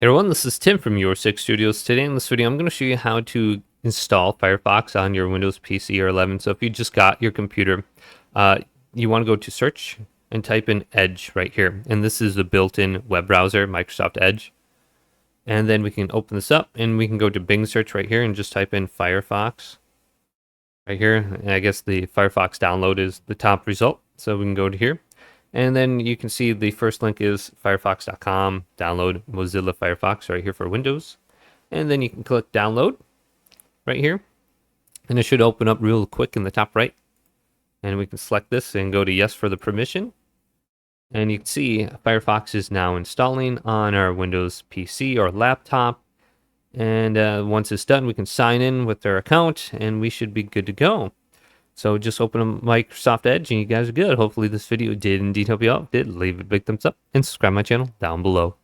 Hey everyone, this is Tim from YourSix Studios. Today in this video, I'm going to show you how to install Firefox on your Windows PC or 11. So if you just got your computer, you want to go to search and type in Edge right here. And this is a built-in web browser, Microsoft Edge. And then we can open this up and we can go to Bing search right here and just type in Firefox right here. And I guess the Firefox download is the top result. So we can go to here. And then you can see the first link is firefox.com, download Mozilla Firefox right here for Windows. And then you can click download right here. And it should open up real quick in the top right. And we can select this and go to yes for the permission. And you can see Firefox is now installing on our Windows PC or laptop. And once it's done, we can sign in with our account and we should be good to go. So just open up Microsoft Edge and you guys are good. Hopefully this video did indeed help you out. If it did, leave a big thumbs up and subscribe my channel down below.